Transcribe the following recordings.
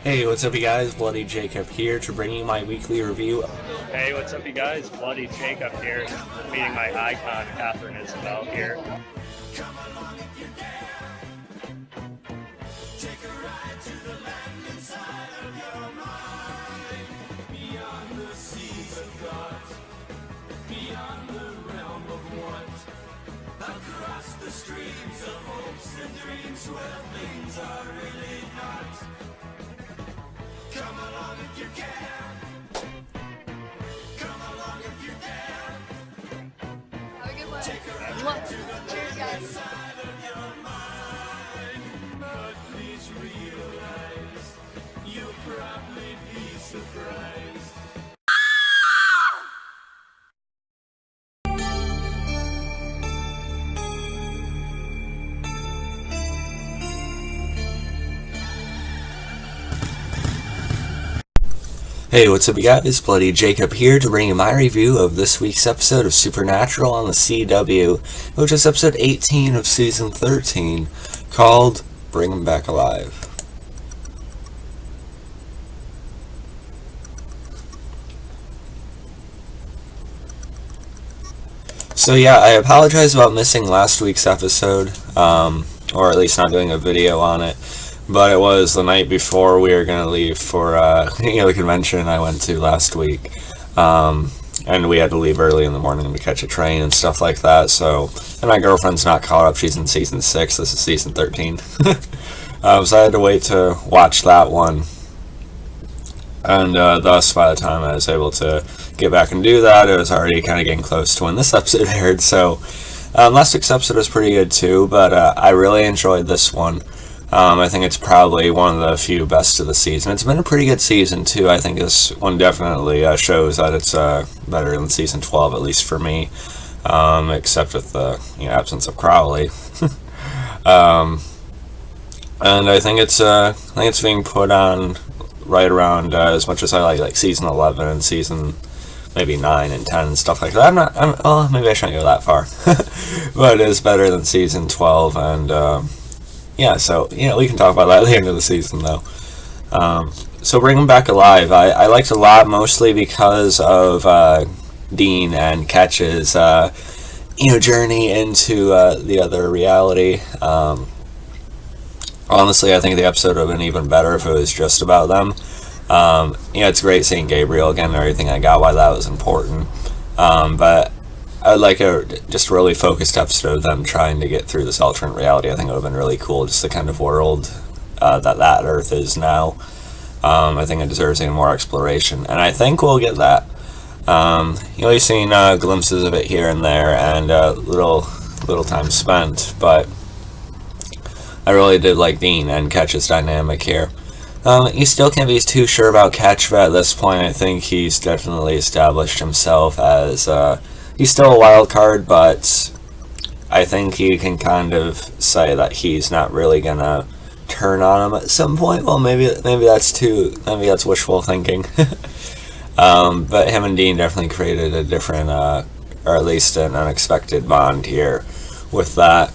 Hey, what's up you guys? Bloody Jacob here to bring you my weekly review. Hey, what's up you guys? Bloody Jacob here, meeting my icon, Catherine Isabel here. Across the streams of hopes and dreams where things are really not. Come along if you can. Come along if you dare. Have a good one. Cheers, guys. Side of your mind, but please realize you'll probably be surprised. Hey, what's up you guys? Bloody Jacob here to bring you my review of this week's episode of Supernatural on the CW, which is episode 18 of season 13, called Bring 'Em Back Alive. So yeah, I apologize about missing last week's episode, or at least not doing a video on it. But it was the night before we were going to leave for the convention I went to last week. And we had to leave early in the morning to catch a train and stuff like that. So, and my girlfriend's not caught up. She's in season 6. This is season 13. So I had to wait to watch that one. And thus, by the time I was able to get back and do that, it was already kind of getting close to when this episode aired. So last week's episode was pretty good too, but I really enjoyed this one. I think it's probably one of the few best of the season. It's been a pretty good season too. I think this one definitely shows that it's better than season 12, at least for me, except with the absence of Crowley. And I think it's being put on right around as much as I like season 11 and season maybe 9 and 10 and stuff like that. Well, maybe I shouldn't go that far, but it is better than season 12 and. Yeah, so, we can talk about that at the end of the season, though. So Bring 'Em Back Alive, I liked a lot, mostly because of Dean and Ketch's, journey into the other reality. Honestly, I think the episode would have been even better if it was just about them. It's great seeing Gabriel again and everything. I got why that was important. But I'd like just a really focused episode of them trying to get through this alternate reality. I think it would have been really cool, just the kind of world that Earth is now. I think it deserves even more exploration, and I think we'll get that. You've seen glimpses of it here and there, and little time spent, but I really did like Dean and Ketch's dynamic here. You still can't be too sure about Ketch, but at this point I think he's definitely established himself as... he's still a wild card, but I think you can kind of say that he's not really gonna turn on him at some point. Well, maybe that's wishful thinking. But him and Dean definitely created a different, or at least an unexpected bond here with that.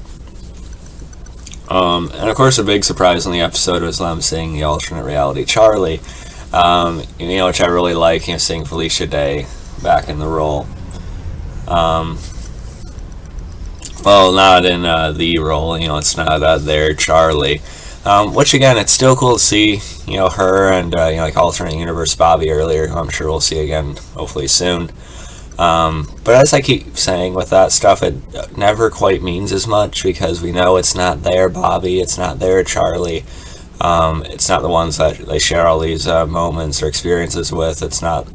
And of course, a big surprise in the episode was them seeing the alternate reality Charlie. Which I really like. Seeing Felicia Day back in the role. Well, not in the role, it's not their Charlie, which again, it's still cool to see, her and, like alternate universe Bobby earlier, who I'm sure we'll see again, hopefully soon. But as I keep saying with that stuff, it never quite means as much, because we know it's not their Bobby, it's not their Charlie, it's not the ones that they share all these moments or experiences with, it's not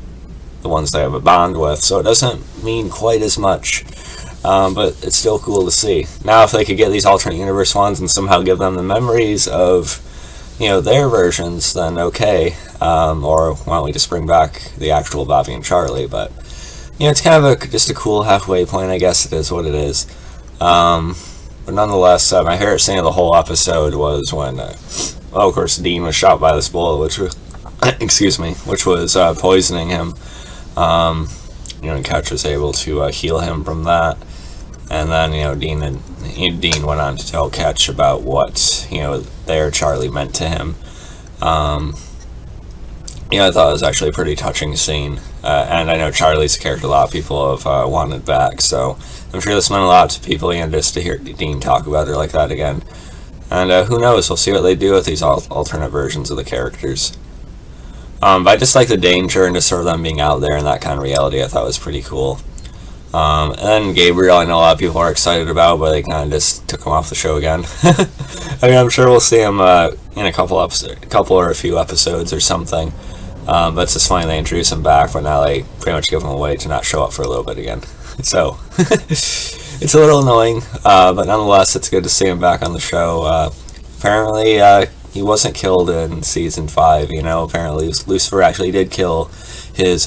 the ones they have a bond with, so it doesn't mean quite as much, but it's still cool to see. Now, if they could get these alternate universe ones and somehow give them the memories of, their versions, then okay, or why don't we just bring back the actual Bobby and Charlie, but, it's kind of just a cool halfway point, I guess it is what it is, but nonetheless, my favorite scene of the whole episode was when, of course, Dean was shot by this bullet, which was, which was poisoning him. Ketch was able to heal him from that, and then Dean went on to tell Ketch about what their Charlie meant to him, I thought it was actually a pretty touching scene. And I know Charlie's a character a lot of people have wanted back, so I'm sure this meant a lot to people, just to hear Dean talk about her like that again. And who knows, we'll see what they do with these alternate versions of the characters. But I just like the danger and just sort of them being out there and that kind of reality I thought was pretty cool. And then Gabriel, I know a lot of people are excited about, but they kind of just took him off the show again. I mean, I'm sure we'll see him in a couple or a few episodes or something. But it's just funny they introduce him back, but now they pretty much give him away to not show up for a little bit again. So, it's a little annoying, but nonetheless, it's good to see him back on the show. Apparently, he wasn't killed in season 5, apparently Lucifer actually did kill his,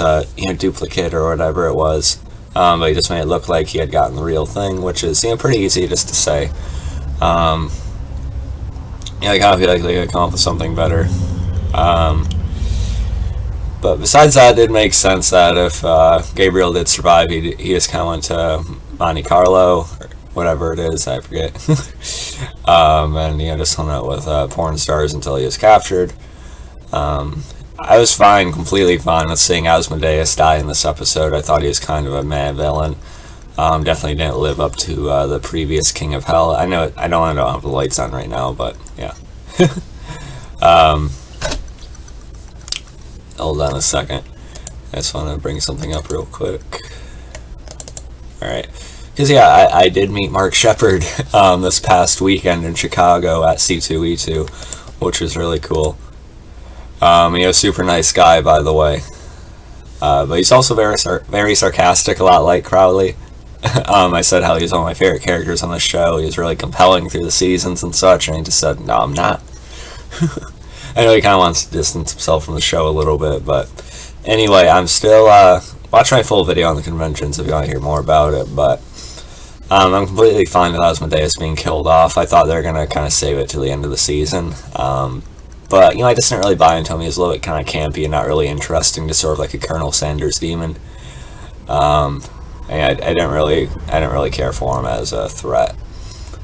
duplicate or whatever it was. But he just made it look like he had gotten the real thing, which is, pretty easy just to say. I kind of feel like they could come up with something better. But besides that, it did make sense that if Gabriel did survive, he just kind of went to Monte Carlo, or whatever it is, I forget. And just hung out with porn stars until he was captured. I was completely fine with seeing Asmodeus die in this episode. I thought he was kind of a mad villain. Definitely didn't live up to the previous King of Hell. I know I don't have the lights on right now, but yeah. Hold on a second. I just want to bring something up real quick. Alright. Because, I did meet Mark Shepard this past weekend in Chicago at C2E2, which was really cool. Super nice guy, by the way. But he's also very sarcastic, a lot like Crowley. I said how he's one of my favorite characters on the show. He was really compelling through the seasons and such, and he just said, no, I'm not. I know he kind of wants to distance himself from the show a little bit, but anyway, I'm still, watch my full video on the conventions if you want to hear more about it, but I'm completely fine with Asmodeus being killed off. I thought they were going to kind of save it to the end of the season, but, I just didn't really buy into him. He was a little bit kind of campy and not really interesting, just sort of like a Colonel Sanders demon. I didn't really care for him as a threat.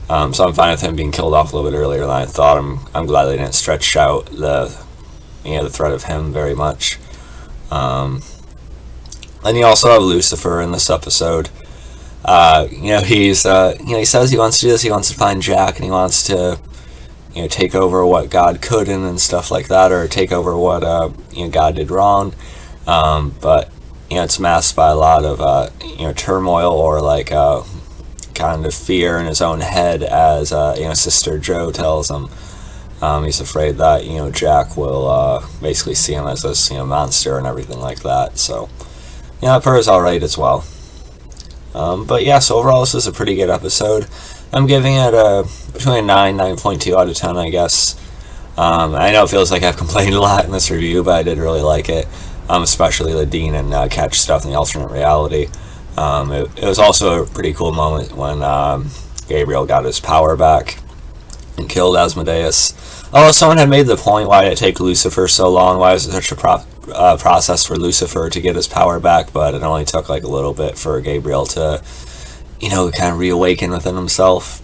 So I'm fine with him being killed off a little bit earlier than I thought. I'm glad they didn't stretch out the threat of him very much. And you also have Lucifer in this episode. He says he wants to do this. He wants to find Jack, and he wants to take over what God couldn't and stuff like that, or take over what God did wrong. But it's masked by a lot of turmoil or like kind of fear in his own head, as Sister Joe tells him. He's afraid that Jack will basically see him as this monster and everything like that. So that part is alright as well. But yeah, so overall this is a pretty good episode. I'm giving it between a 9.2 out of 10, I guess. I know it feels like I've complained a lot in this review, but I did really like it, especially the Dean and Catch stuff in the alternate reality. It was also a pretty cool moment when Gabriel got his power back and killed Asmodeus. Although someone had made the point, why did it take Lucifer so long? Why was it such a process for Lucifer to get his power back? But it only took like a little bit for Gabriel to, kind of reawaken within himself.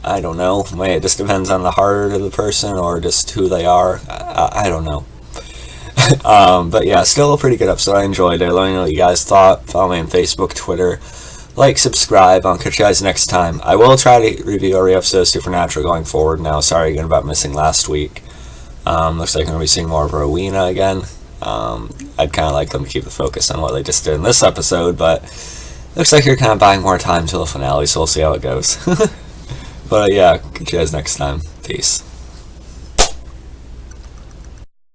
I don't know. It just depends on the heart of the person or just who they are. I don't know. But yeah, still a pretty good episode. I enjoyed it. Let me know what you guys thought. Follow me on Facebook, Twitter. Like, subscribe. I'll catch you guys next time. I will try to review every episode of Supernatural going forward now. Sorry again about missing last week. Looks like I'm going to be seeing more of Rowena again. I'd kind of like them to keep the focus on what they just did in this episode, but looks like you're kind of buying more time till the finale, so we'll see how it goes. But yeah, catch you guys next time. Peace.